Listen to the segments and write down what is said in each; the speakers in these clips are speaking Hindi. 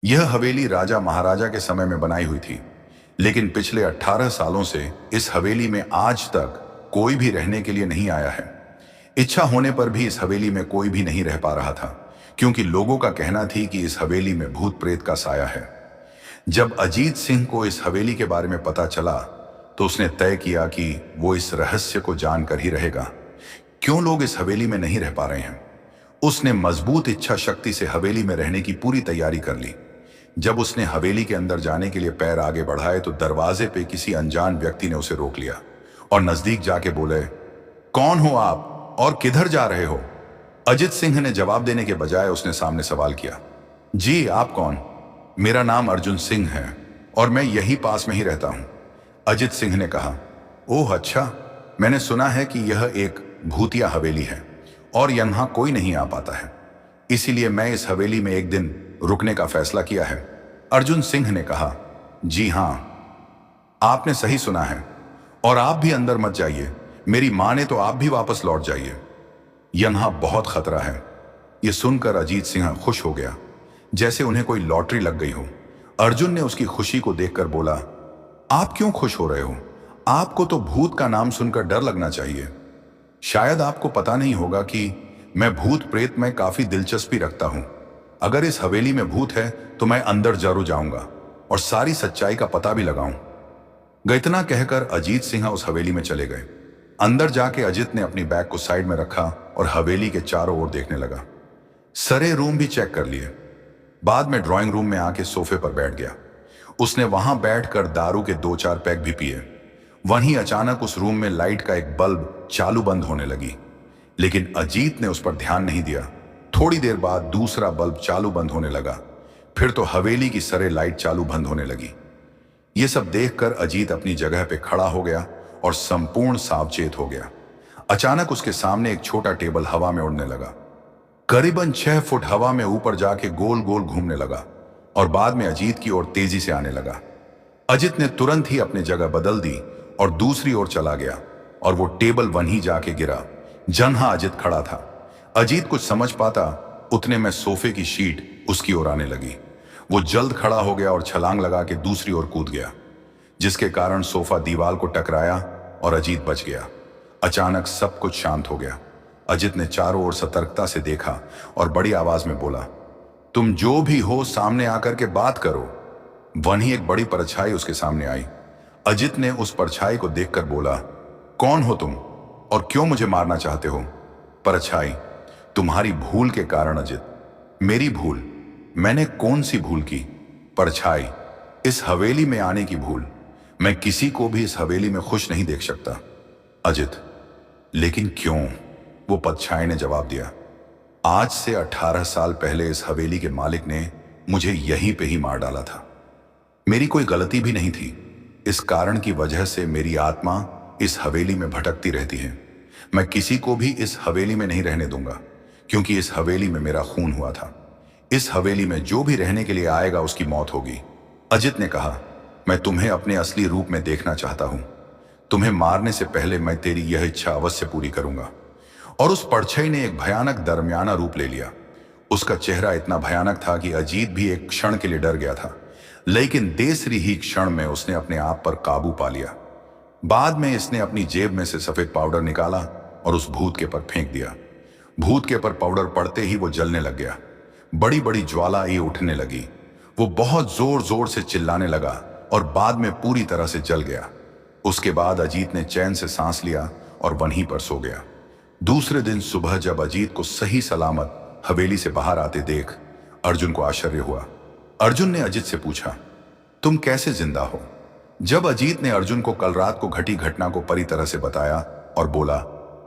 यह हवेली राजा महाराजा के समय में बनाई हुई थी, लेकिन पिछले 18 सालों से इस हवेली में आज तक कोई भी रहने के लिए नहीं आया है। इच्छा होने पर भी इस हवेली में कोई भी नहीं रह पा रहा था, क्योंकि लोगों का कहना थी कि इस हवेली में भूत प्रेत का साया है। जब अजीत सिंह को इस हवेली के बारे में पता चला, तो उसने तय किया कि वो इस रहस्य को जानकर ही रहेगा, क्यों लोग इस हवेली में नहीं रह पा रहे हैं। उसने मजबूत इच्छा शक्ति से हवेली में रहने की पूरी तैयारी कर ली। जब उसने हवेली के अंदर जाने के लिए पैर आगे बढ़ाए, तो दरवाजे पे किसी अनजान व्यक्ति ने उसे रोक लिया और नजदीक जाके बोले, कौन हो आप और किधर जा रहे हो? अजित सिंह ने जवाब देने के बजाय उसने सामने सवाल किया, जी आप कौन? मेरा नाम अर्जुन सिंह है और मैं यहीं पास में ही रहता हूं। अजित सिंह ने कहा, ओह अच्छा, मैंने सुना है कि यह एक भूतिया हवेली है और यहां कोई नहीं आ पाता है, इसीलिए मैं इस हवेली में एक दिन रुकने का फैसला किया है। अर्जुन सिंह ने कहा, जी हां, आपने सही सुना है और आप भी अंदर मत जाइए। मेरी मां ने तो आप भी वापस लौट जाइए, यहां बहुत खतरा है। यह सुनकर अजीत सिंह खुश हो गया, जैसे उन्हें कोई लॉटरी लग गई हो। अर्जुन ने उसकी खुशी को देखकर बोला, आप क्यों खुश हो रहे हो? आपको तो भूत का नाम सुनकर डर लगना चाहिए। शायद आपको पता नहीं होगा कि मैं भूत प्रेत में काफी दिलचस्पी रखता हूं। अगर इस हवेली में भूत है तो मैं अंदर जरूर जाऊंगा और सारी सच्चाई का पता भी लगाऊंगा। इतना कहकर अजीत सिंह उस हवेली में चले गए। अंदर जाके अजित ने अपनी बैग को साइड में रखा और हवेली के चारों ओर देखने लगा। सारे रूम भी चेक कर लिए। बाद में ड्राइंग रूम में आके सोफे पर बैठ गया। उसने वहां बैठकर दारू के 2-4 पैक भी पिए। वहीं अचानक उस रूम में लाइट का एक बल्ब चालू बंद होने लगी, लेकिन अजीत ने उस पर ध्यान नहीं दिया। थोड़ी देर बाद दूसरा बल्ब चालू बंद होने लगा, फिर तो हवेली की सारे लाइट चालू बंद होने लगी। ये सब देखकर अजीत अपनी जगह पे खड़ा हो गया और संपूर्ण सावचेत हो गया। अचानक उसके सामने एक छोटा टेबल हवा में उड़ने लगा। करीबन 6 फुट हवा में ऊपर जाके गोल गोल घूमने लगा और बाद में अजीत की ओर तेजी से आने लगा। अजित ने तुरंत ही अपनी जगह बदल दी और दूसरी ओर चला गया और वो टेबल वहीं जाके गिरा जहां अजित खड़ा था। अजीत कुछ समझ पाता उतने में सोफे की शीट उसकी ओर आने लगी। वो जल्द खड़ा हो गया और छलांग लगा के दूसरी ओर कूद गया, जिसके कारण सोफा दीवार को टकराया और अजीत बच गया। अचानक सब कुछ शांत हो गया। अजित ने चारों ओर सतर्कता से देखा और बड़ी आवाज में बोला, तुम जो भी हो सामने आकर के बात करो। वहीं एक बड़ी परछाई उसके सामने आई। अजित ने उस परछाई को देखकर बोला, कौन हो तुम और क्यों मुझे मारना चाहते हो? परछाई, तुम्हारी भूल के कारण अजित। मेरी भूल? मैंने कौन सी भूल की? परछाई, इस हवेली में आने की भूल। मैं किसी को भी इस हवेली में खुश नहीं देख सकता। अजित, लेकिन क्यों? वो परछाई ने जवाब दिया, आज से 18 साल पहले इस हवेली के मालिक ने मुझे यहीं पे ही मार डाला था। मेरी कोई गलती भी नहीं थी। इस कारण की वजह से मेरी आत्मा इस हवेली में भटकती रहती है। मैं किसी को भी इस हवेली में नहीं रहने दूंगा, क्योंकि इस हवेली में मेरा खून हुआ था। इस हवेली में जो भी रहने के लिए आएगा उसकी मौत होगी। अजित ने कहा, मैं तुम्हें अपने असली रूप में देखना चाहता हूं। तुम्हें मारने से पहले मैं तेरी यह इच्छा अवश्य पूरी करूंगा। और उस परछाई ने एक भयानक दरमियाना रूप ले लिया। उसका चेहरा इतना भयानक था कि अजीत भी एक क्षण के लिए डर गया था, लेकिन तीसरी ही क्षण में उसने अपने आप पर काबू पा लिया। बाद में इसने अपनी जेब में से सफेद पाउडर निकाला और उस भूत के पर फेंक दिया। भूत के पर पाउडर पड़ते ही वो जलने लग गया। बड़ी बड़ी ज्वाला ये उठने लगी। वो बहुत जोर जोर से चिल्लाने लगा और बाद में पूरी तरह से जल गया। उसके बाद अजीत ने चैन से सांस लिया और वहीं पर सो गया। दूसरे दिन सुबह जब अजीत को सही सलामत हवेली से बाहर आते देख अर्जुन को आश्चर्य हुआ। अर्जुन ने अजीत से पूछा, तुम कैसे जिंदा हो? जब अजीत ने अर्जुन को कल रात को घटी घटना को पूरी तरह से बताया और बोला,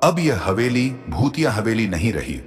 अब यह हवेली भूतिया हवेली नहीं रही,